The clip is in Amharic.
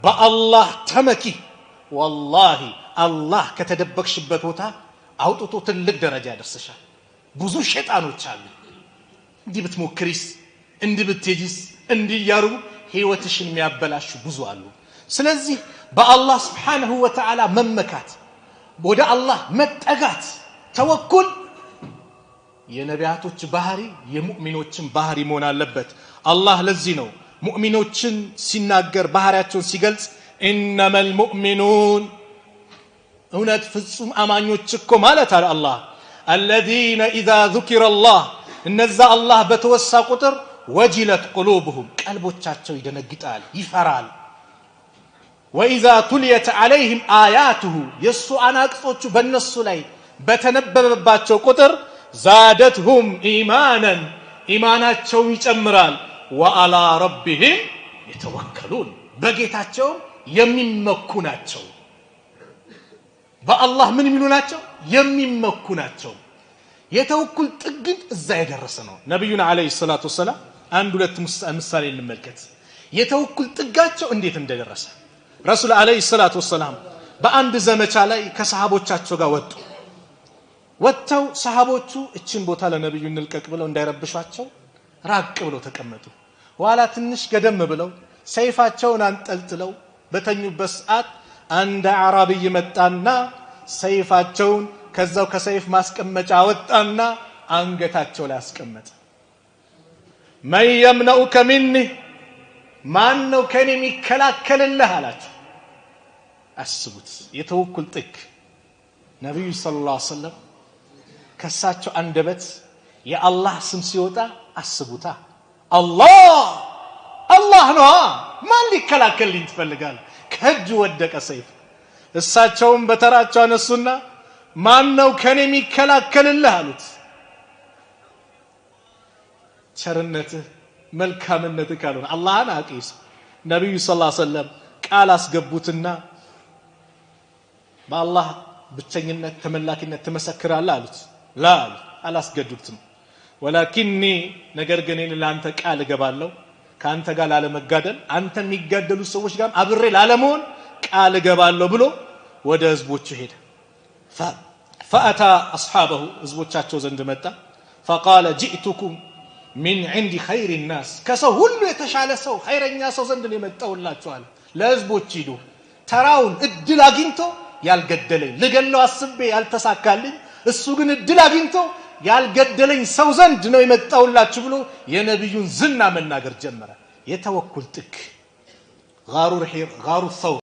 በአላህ ተመኪ والله አላህ ከተደበቅሽበት ቦታ አውጥቶ ትልቅ ደረጃ ያደርስሻል ብዙ ሸይጣኖች አሉ እንዲህ ብትሞክሪስ እንዲህ ብትጂስ እንዲህ ያሩ ህይወትሽን የሚያበላሹ ብዙ አሉ ስለዚህ በአላህ Subhanahu Wa Ta'ala መመካት ወደ አላህ መጠጋት ተወኩል የነቢያቶች ባህሪ የሙእሚኖችን ባህሪ መሆን አለበት አላህ ለዚህ ነው ሙእሚኖችን ሲናገር ባህሪያቸውን ሲገልጽ إنما المؤمنون እውነት ፍጹም አማኞች እኮ ማለት አለ አላህ الذين إذا ذكر الله እነዛ አላህ በተወሳ ቁጥር وجلت قلوبهم ቀልቦቻቸው ይደነግጣል ይፈራል وإذا تليت عليهم آياته የሱ አናቅጾቹ በእነሱ ላይ በተነበበባቸው ቁጥር زادتهم إيمانا ኢማናቸው ይጨምራል وعلى ربهم يتوكلون በጌታቸው የሚመኩ ናቸው በአላህ ምን የሚሉ ናቸው የሚመኩ ናቸው የተወኩል ጥግን እዛ የደረሰ ነው ነብዩና አለይሂ ሰላቱ ወሰለም አንድ ሁለት ምሳሌ እንመልከት የተወኩል ጥጋቸው እንዴት እንደደረሰ ረሱል አለይሂ ሰላቱ ወሰለም በአንድ ዘመቻ ላይ ከሰሃቦቻቸው ጋር ወጥተው ሰሃቦቹ እቺን ቦታ ለነብዩ እንልቀቅ ብለው እንዳይረብሻቸው ራቅ ብለው ተቀመጡ ኋላ ትንሽ ገደም ብለው ሰይፋቸውን አንጠልጥለው በተኙበት ሰዓት አንድ አራቢይ መጣና ሰይፋቸውን ከዛው ከሰይፍ ማስቀመጫ አወጣና አንገታቸው ላይ አስቀመጠ ማን يمنعك مني ማን ነው ከኔ የሚከላከልልህ አላቸው አስቡት የተወኩል ጥግ ነብዩ ሰለላሁ ዐለይሂ ወሰለም ከሳቸው አንደበት የአላህ ስም ሲወጣ አስቡታ አላህ ነው ማን ሊከላከልልኝ ትፈልጋለ ከእጅ ወደቀ ሰይፍ እሳቸውም በተራቸው አነሱና ማን ነው ከኔ የሚከላከልልህ አሉት ቸርነትህ መልካምነትህ ካሉን አላህን አቂስ ነብዩ ሰለላሁ ዐለይሂ ወሰለም ቃል አስገቡትና በአላህ ብቸኝነት ተመላኪነት ተመሰክራለህ አሉት ላ አላስገዱትም ولكنني ነገር ግን እኔ ላንተ ቃል እገባለሁ ካንተ ጋር ላለመጋደል አንተ የሚጋደሉ ሰዎች ጋር አብሬ ላለመሆን ቃል እገባለሁ ብሎ ወደ ህዝቦቹ ሄደ فأتى أصحابه ህዝቦቻቸው ዘንድ መጣ فقال جئتكم من عند خير الناس ከሰው ሁሉ የተሻለ ሰው ኸይረኛ ሰው ዘንድ ነው የመጣውላችሁ አለ ለህዝቦች ሂዱ ተራውን እድል አግኝቶ ያልገደለኝ ልገለው አስቤ ያልተሳካልኝ እሱ ግን እድል አግኝቶ ያልገደለኝ ሰው ዘንድ ነው የመጣውላችሁ ብሎ የነብዩን ዝና መናገር ጀመረ የተወኩል ጥግ ጋሩ ثور